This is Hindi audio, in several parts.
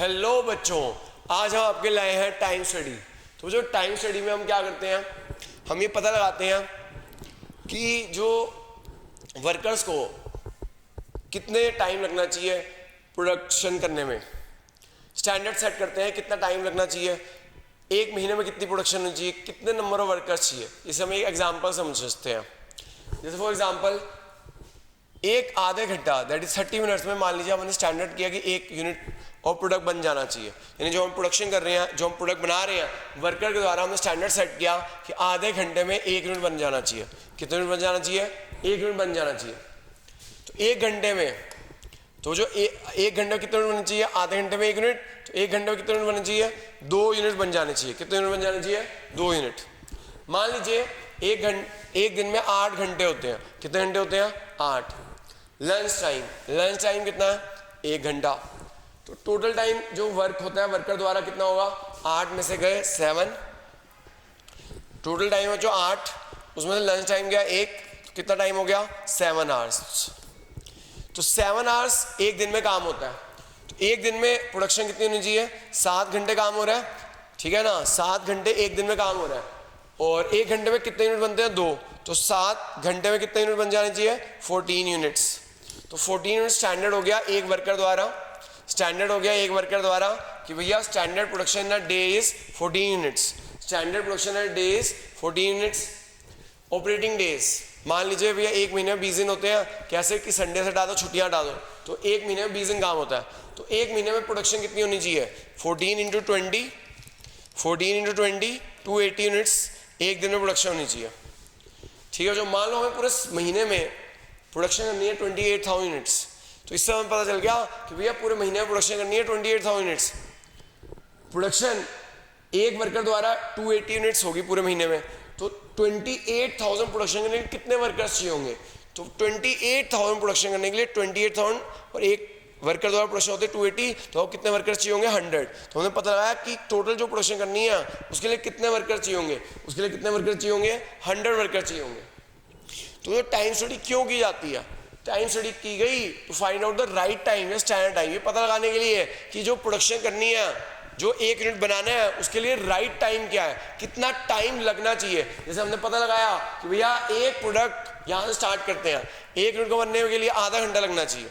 हेलो बच्चों, आज हम आपके लाए हैं टाइम स्टडी। तो जो टाइम स्टडी में हम क्या करते हैं, हम ये पता लगाते हैं कि जो वर्कर्स को कितने टाइम लगना चाहिए प्रोडक्शन करने में। स्टैंडर्ड सेट करते हैं कितना टाइम लगना चाहिए, एक महीने में कितनी प्रोडक्शन होनी चाहिए, कितने नंबर ऑफ वर्कर्स चाहिए। इसे हम एक एग्जांपल समझते हैं। जैसे फॉर एग्जांपल एक आधे घंटा दैट इज 30 मिनट्स में मान लीजिए हमने स्टैंडर्ड किया कि एक यूनिट और प्रोडक्ट बन जाना चाहिए। यानी जो हम प्रोडक्शन कर रहे हैं, जो हम प्रोडक्ट बना रहे हैं, वर्कर के द्वारा हमने स्टैंडर्ड सेट किया कि आधे घंटे में एक यूनिट बन जाना चाहिए। कितने यूनिट बन जाना चाहिए? एक यूनिट बन जाना चाहिए। तो एक घंटे में तो जो एक घंटे में कितने यूनिट बनना चाहिए? आधे घंटे में एक यूनिट। तो एक घंटे में कितने यूनिट बनना चाहिए? 2 यूनिट बन जाने चाहिए। कितने यूनिट बन जाने चाहिए? 2 यूनिट। मान लीजिए एक दिन में 8 घंटे होते हैं। कितने घंटे होते हैं? 8। लंच टाइम कितना है? 1 घंटा। तो टोटल टाइम जो वर्क होता है वर्कर द्वारा कितना होगा? 8 में से गए 7। टोटल टाइम है जो 8, उसमें से लंच टाइम गया 1। तो कितना टाइम हो गया? 7 आवर्स। तो 7 आवर्स एक दिन में काम होता है। तो एक दिन में प्रोडक्शन कितनी होनी चाहिए? 7 घंटे काम हो रहा है, ठीक है ना। 7 घंटे एक दिन में काम हो रहा है। और एक घंटे में कितने यूनिट बनते हैं? 2। तो 7 घंटे में कितने यूनिट बन जाने चाहिए? 14 यूनिट्स। तो 14 यूनिट स्टैंडर्ड हो गया एक वर्कर द्वारा। स्टैंडर्ड हो गया एक वर्कर द्वारा कि भैया standard production in a day is 14 units. Standard production in a day is 14 units. Operating days मान लीजिए भैया एक महीने में 20 दिन होते हैं। कैसे कि संडे से हटा दो, छुट्टियां हटा दो, तो एक महीने में 20 दिन काम होता है। तो एक महीने में प्रोडक्शन कितनी होनी चाहिए? 14 इंटू 20 280 यूनिट्स एक दिन में प्रोडक्शन होनी चाहिए, ठीक है। जो मान लो हमें पूरे महीने में प्रोडक्शन करनी है 28,000 यूनिट्स। तो इससे हमें पता चल गया कि भैया पूरे महीने में प्रोडक्शन करनी है 28,000 यूनिट्स। प्रोडक्शन एक वर्कर द्वारा 280 यूनिट्स होगी पूरे महीने में। तो 28,000 प्रोडक्शन करने के लिए कितने वर्कर्स चाहिए होंगे? तो 28,000 प्रोडक्शन करने के लिए 28,000 और एक वर्कर द्वारा प्रोडक्शन होते हैं 280, तो कितने वर्कर्स चाहिए होंगे? 100। तो हमें पता लगा कि टोटल जो प्रोडक्शन करनी है उसके लिए कितने वर्कर चाहिए होंगे? उसके लिए कितने वर्कर चाहिए होंगे? 100 वर्कर चाहिए होंगे। तो टाइम स्टडी क्यों की जाती है? टाइम स्टडी की गई to find out the right time या स्टैंडर्ड टाइम। ये पता लगाने के लिए कि जो प्रोडक्शन करनी है, जो एक यूनिट बनाना है, उसके लिए राइट टाइम क्या है, कितना टाइम लगना चाहिए। जैसे हमने पता लगाया कि भैया एक प्रोडक्ट यहाँ से स्टार्ट करते हैं, एक यूनिट को बनने के लिए आधा घंटा लगना चाहिए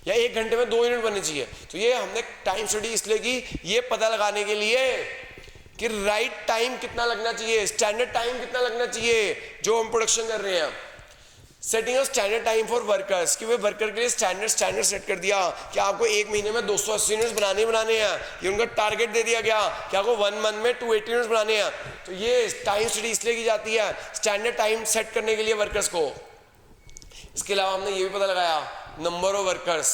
या एक घंटे में 2 यूनिट बनने चाहिए। तो ये हमने टाइम स्टडी इसलिए की, ये पता लगाने के लिए कि राइट टाइम कितना लगना चाहिए, स्टैंडर्ड टाइम कितना लगना चाहिए जो हम प्रोडक्शन कर रहे हैं। Setting of standard time for workers, कि वे वर्कर के लिए स्टैंडर्ड सेट कर दिया कि आपको एक महीने में 280 यूनिट्स बनाने हैं। ये उनका टारगेट दे दिया गया कि आपको 1 मंथ में 280 यूनिट्स बनाने हैं। तो ये टाइम स्टडी इसलिए की जाती है स्टैंडर्ड टाइम सेट करने के लिए वर्कर्स को। इसके अलावा हमने ये भी पता लगाया नंबर ऑफ वर्कर्स,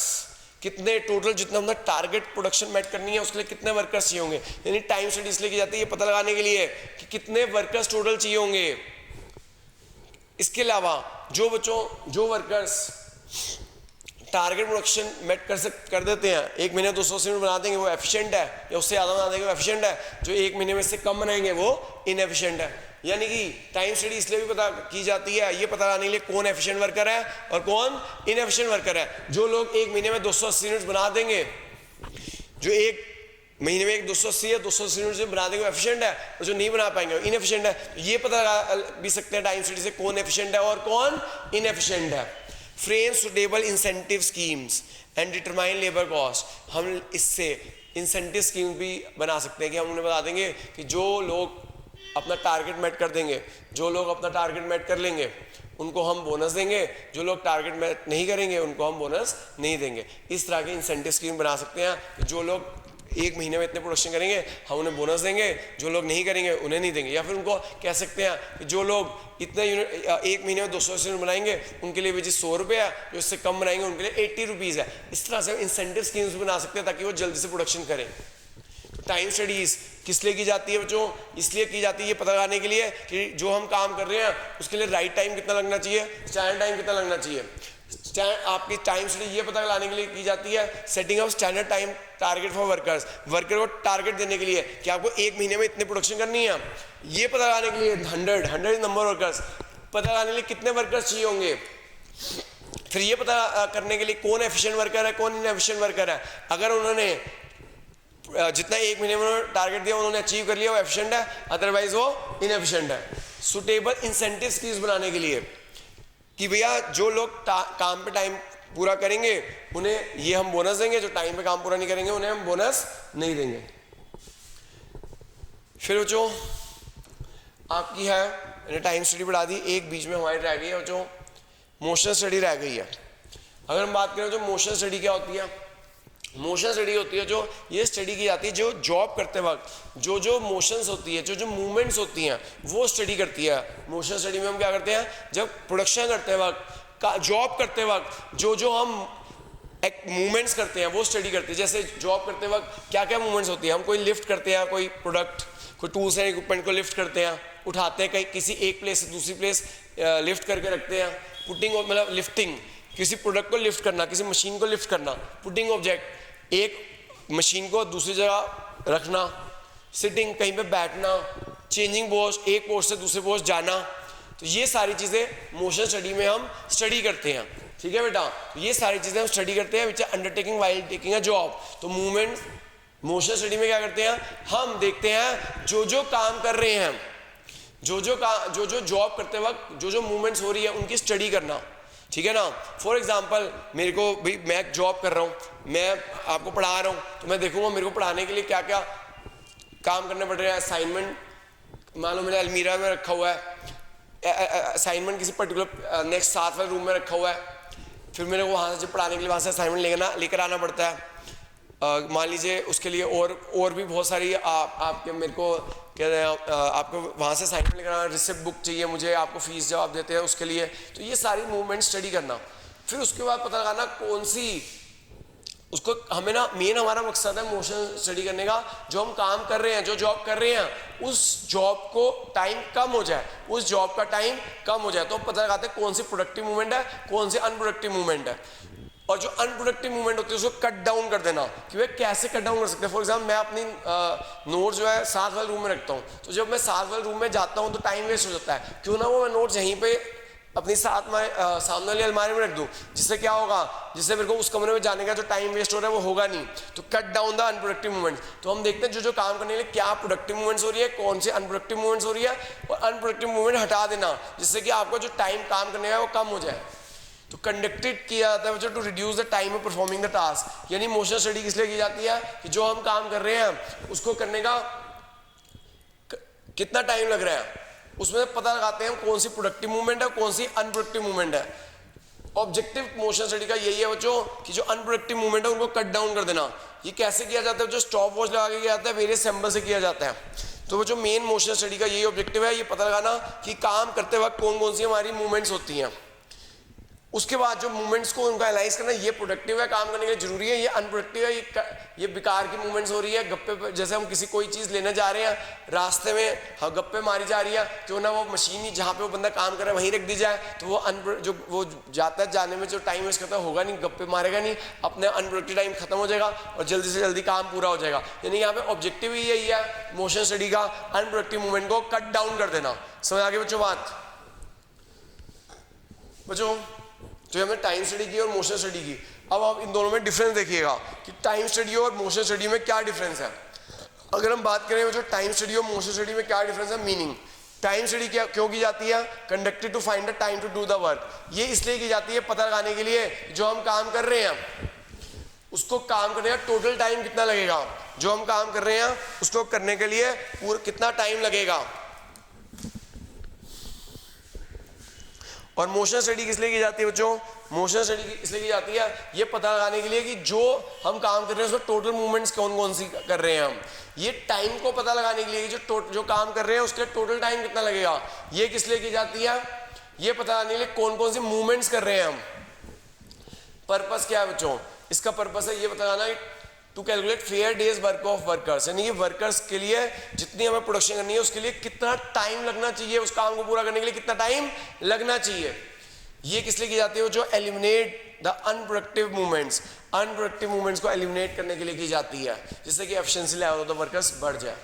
कितने टोटल जितना हमने टारगेट प्रोडक्शन मेट करनी है उसके लिए कितने वर्कर्स चाहिए होंगे। यानी टाइम स्टडी इसलिए की जाती है ये पता लगाने के लिए कि कितने वर्कर्स टोटल चाहिए होंगे। इसके अलावा जो वर्कर्स टारगेट प्रोडक्शन मेट कर देते हैं, एक महीने 280 यूनिट बना देंगे, वो एफिशिएंट है, या उससे ज़्यादा बना देंगे वो एफिशिएंट है। जो एक महीने में से कम बनाएंगे वो इनएफिशिएंट है। यानी कि टाइम स्टडी इसलिए भी पता की जाती है ये पता लगाने के लिए कौन एफिशिएंट वर्कर है और कौन इनएफिशिएंट वर्कर है। जो लोग एक महीने में 280 यूनिट्स बना देंगे, जो एक महीने में 280 यूनिट बना देंगे एफिशिएंट है, और जो नहीं बना पाएंगे इनएफिशिएंट है। तो ये पता लगा भी सकते हैं टाइम स्टडी से कौन एफिशिएंट है और कौन इनएफिशिएंट है। Frame suitable incentive schemes and determine labour cost, हम इससे इंसेंटिव स्कीम भी बना सकते हैं कि हम उन्हें बता देंगे कि जो लोग अपना टारगेट मेट कर देंगे, जो लोग अपना टारगेट मेट कर लेंगे उनको हम बोनस देंगे, जो लोग टारगेट मेट नहीं करेंगे उनको हम बोनस नहीं देंगे। इस तरह की इंसेंटिव स्कीम बना सकते हैं। जो लोग एक महीने में इतने प्रोडक्शन करेंगे हम उन्हें बोनस देंगे, जो लोग नहीं करेंगे उन्हें नहीं देंगे। या फिर उनको कह सकते हैं कि जो लोग इतने यूनिट एक महीने में 280 यूनिट बनाएंगे उनके लिए वेजेस 100 रुपये है, जो इससे कम बनाएंगे उनके लिए 80 रुपीज़ है। इस तरह से इंसेंटिव स्कीम्स बना सकते हैं ताकि वो जल्दी से प्रोडक्शन करें। तो टाइम स्टडीज किस लिए की जाती है बच्चों? इसलिए की जाती है ये पता लगाने के लिए कि जो हम काम कर रहे हैं उसके लिए राइट टाइम कितना लगना चाहिए, स्टैंडर्ड टाइम कितना लगना चाहिए। आपकी टाइम स्टडी ये पता लगाने के लिए की जाती है setting of standard time target for workers, worker को टारगेट देने के लिए कि आपको एक महीने में इतने प्रोडक्शन करनी है। ये पता लगाने के लिए 100 नंबर वर्कर्स, पता लगाने के लिए कितने वर्कर्स चाहिए होंगे। फिर ये पता करने के लिए कौन एफिशिएंट वर्कर है कौन इनएफिशिएंट वर्कर है। अगर उन्होंने जितना एक महीने में उन्होंने टारगेट दिया उन्होंने अचीव कर लिया, वो एफिशिएंट है, अदरवाइज वो इनएफिशिएंट है। सुटेबल इंसेंटिव स्कीम्स बनाने के लिए कि भैया जो लोग काम पे टाइम पूरा करेंगे उन्हें ये हम बोनस देंगे, जो टाइम पे काम पूरा नहीं करेंगे उन्हें हम बोनस नहीं देंगे। फिर बच्चों आपकी है, मैंने टाइम स्टडी बढ़ा दी, एक बीच में हमारी रह गई है जो मोशन स्टडी रह गई है। अगर हम बात करें तो मोशन स्टडी क्या होती है, मोशन स्टडी होती है जो ये स्टडी की जाती है जो जॉब करते वक्त जो मोशंस होती है, जो मूवमेंट्स होती हैं वो स्टडी करती है। मोशन स्टडी में हम क्या करते हैं, जब प्रोडक्शन करते वक्त, जॉब करते वक्त जो हम मूवमेंट्स करते हैं वो स्टडी करती है। जैसे जॉब करते वक्त क्या क्या मूवमेंट्स होती है, हम कोई लिफ्ट करते हैं, कोई प्रोडक्ट, कोई टूल्स एंड इक्विपमेंट को लिफ्ट करते हैं, उठाते हैं, कहीं किसी एक प्लेस से दूसरी प्लेस लिफ्ट करके रखते हैं। पुटिंग मतलब लिफ्टिंग, किसी प्रोडक्ट को लिफ्ट करना, किसी मशीन को लिफ्ट करना। पुटिंग ऑब्जेक्ट, एक मशीन को दूसरी जगह रखना। सिटिंग, कहीं पे बैठना। चेंजिंग पोस्ट, एक पोस्ट से दूसरे पोस्ट जाना। तो ये सारी चीज़ें मोशन स्टडी में हम स्टडी करते हैं। ठीक है बेटा, तो ये सारी चीज़ें हम स्टडी करते हैं which are undertaking while taking a job. तो मूवमेंट मोशन स्टडी में क्या करते हैं, हम देखते हैं जो काम कर रहे हैं, जो जॉब करते वक्त जो मूवमेंट्स हो रही है उनकी स्टडी करना। ठीक है ना। फॉर एग्जाम्पल मेरे को भाई, मैं जॉब कर रहा हूँ, मैं आपको पढ़ा रहा हूँ, तो मैं देखूंगा मेरे को पढ़ाने के लिए क्या क्या काम करने पड़ रहे हैं। असाइनमेंट मान लो मेरे अलमीरा में रखा हुआ है, असाइनमेंट किसी पर्टिकुलर नेक्स्ट 7 वाले रूम में रखा हुआ है, फिर मेरे को वहाँ से जब पढ़ाने के लिए वहाँ से असाइनमेंट लेकर आना पड़ता है। मान लीजिए उसके लिए और भी बहुत सारी आपके मेरे को कह रहे हैं, आपको वहाँ से असाइनमेंट लेकर आना, रिसिप्ट बुक चाहिए मुझे, आपको फीस जवाब देते हैं उसके लिए। तो ये सारी मूवमेंट स्टडी करना, फिर उसके बाद पता लगाना कौन सी उसको हमें ना मेन हमारा मकसद है मोशन स्टडी करने का, जो हम काम कर रहे हैं, जो जॉब कर रहे हैं, उस जॉब को टाइम कम हो जाए, उस जॉब का टाइम कम हो जाए। तो हम पता लगाते हैं कौन सी प्रोडक्टिव मूवमेंट है, कौन सी अनप्रोडक्टिव मूवमेंट है। और जो अनप्रोडक्टिव मूवमेंट होती है उसको कट डाउन कर देना कि वे कैसे कट डाउन कर सकते हैं। फॉर एग्जाम्पल मैं अपनी नोट जो है 7 वाले रूम में रखता हूँ, तो जब मैं 7 वाले रूम में जाता हूँ तो टाइम वेस्ट हो जाता है। क्यों ना वो मैं नोट्स यहीं पे अपनी सामने वाली अलमारी में रख दूँ, जिससे क्या होगा, जिससे मेरे को उस कमरे में जाने का जो टाइम वेस्ट हो रहा है वो होगा नहीं। तो cut down the unproductive movement. तो हम देखते हैं जो काम करने के लिए क्या प्रोडक्टिव मूवमेंट्स हो रही है, कौन सी अनप्रोडक्टिव मूवमेंट्स हो रही है, और अनप्रोडक्टिव मूवमेंट हटा देना, जिससे कि आपका जो टाइम काम करने का वो कम हो जाए। तो कंडक्टेड किया जाता है बच्चों to reduce the time of performing the task. यानी मोशन स्टडी किस लिए की जाती है कि जो हम काम कर रहे हैं उसको करने का कितना टाइम लग रहा है, उसमें पता लगाते हैं कौन सी प्रोडक्टिव मूवमेंट है, कौन सी अनप्रोडक्टिव मूवमेंट है। ऑब्जेक्टिव मोशन स्टडी का यही है बच्चों कि जो अनप्रोडक्टिव मूवमेंट है उनको कट डाउन कर देना। ये कैसे किया जाता है, जो स्टॉप वॉच लगा के किया जाता है, वेरियस सिंबल से किया जाता है। तो बच्चों मेन मोशन स्टडी का यही ऑब्जेक्टिव है, ये पता लगाना कि काम करते वक्त कौन कौन सी हमारी मूवमेंट्स होती हैं। उसके बाद जो मूवमेंट्स को उनका एनालाइज करना, ये प्रोडक्टिव है, काम करने के लिए जरूरी है, ये अनप्रोडक्टिव है, ये बेकार की मूवमेंट्स हो रही है। गप्पे पे, जैसे हम किसी कोई चीज़ लेने जा रहे हैं, रास्ते में हाँ गप्पे मारी जा रही है, क्यों ना वो मशीन ही जहाँ पे वो बंदा काम कर रहा है वहीं रख दी जाए, तो वो जाता है, जाने में जो टाइम वेस्ट करता है होगा नहीं, गप्पे मारेगा नहीं, अपने अनप्रोडक्टिव टाइम खत्म हो जाएगा और जल्दी से जल्दी काम पूरा हो जाएगा। यानी यहाँ पे ऑब्जेक्टिव ही यही है मोशन स्टडी का, अनप्रोडक्टिव मूवमेंट को कट डाउन कर देना। समझ आ गई बच्चों बात। बच्चों तो हमने टाइम स्टडी की और मोशन स्टडी की। अब आप इन दोनों में डिफरेंस देखिएगा कि टाइम स्टडी और मोशन स्टडी में क्या डिफरेंस है। अगर हम बात करें जो टाइम स्टडी और मोशन स्टडी में क्या डिफरेंस है, मीनिंग। टाइम स्टडी क्या क्यों की जाती है, conducted to find the time to do the work. ये इसलिए की जाती है पता लगाने के लिए जो हम काम कर रहे हैं उसको काम करने का टोटल टाइम कितना लगेगा, जो हम काम कर रहे हैं उसको करने के लिए पूरा कितना टाइम लगेगा। और मोशन स्टडी किस लिए की जाती है बच्चों, मोशन स्टडी इसलिए की जाती है ये पता लगाने के लिए कि जो हम काम कर रहे हैं उसमें टोटल मूवमेंट्स कौन कौन सी कर रहे हैं हम। ये टाइम को पता लगाने के लिए जो काम कर रहे हैं उसके टोटल टाइम कितना लगेगा। ये किस लिए की जाती है, ये पता लगाने के लिए कौन कौन सी मूवमेंट्स कर रहे हैं हम। पर्पस क्या है बच्चों, इसका पर्पस है ये पता लगाना to calculate fair day's work of workers, यानी कि वर्कर्स के लिए जितनी हमें प्रोडक्शन करनी है उसके लिए कितना टाइम लगना चाहिए, उस काम को पूरा करने के लिए कितना टाइम लगना चाहिए। ये किस लिए की जाती है, जो eliminate the unproductive movements, unproductive movements को एलिमिनेट करने के लिए की जाती है, जिससे कि efficiency level of the workers बढ़ जाए।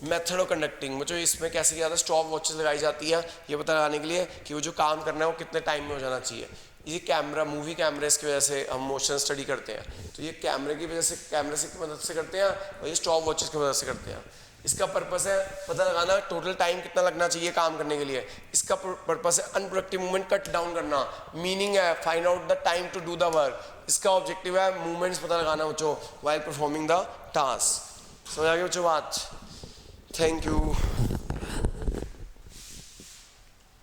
मेथड ऑफ कंडक्टिंग बच्चों इसमें कैसे किया जाता है, स्टॉप वॉचेस लगाई जाती है ये पता लगाने के लिए कि वो जो काम करना है वो कितने टाइम में हो जाना चाहिए। ये कैमरा, मूवी कैमरेस की वजह से हम मोशन स्टडी करते हैं, तो ये कैमरे की वजह से, कैमरे से की मदद से करते हैं, और ये स्टॉप वॉचेस की मदद से करते हैं। इसका पर्पस है पता लगाना टोटल टाइम कितना लगना चाहिए काम करने के लिए। इसका पर्पस है अनप्रोडक्टिव मूवमेंट कट डाउन करना, मीनिंग है find out the time to do the work. इसका ऑब्जेक्टिव है मूवमेंट्स पता लगाना बच्चों व्हाइल परफॉर्मिंग द टास्क। समझ आ गया बच्चों बात? Thank you.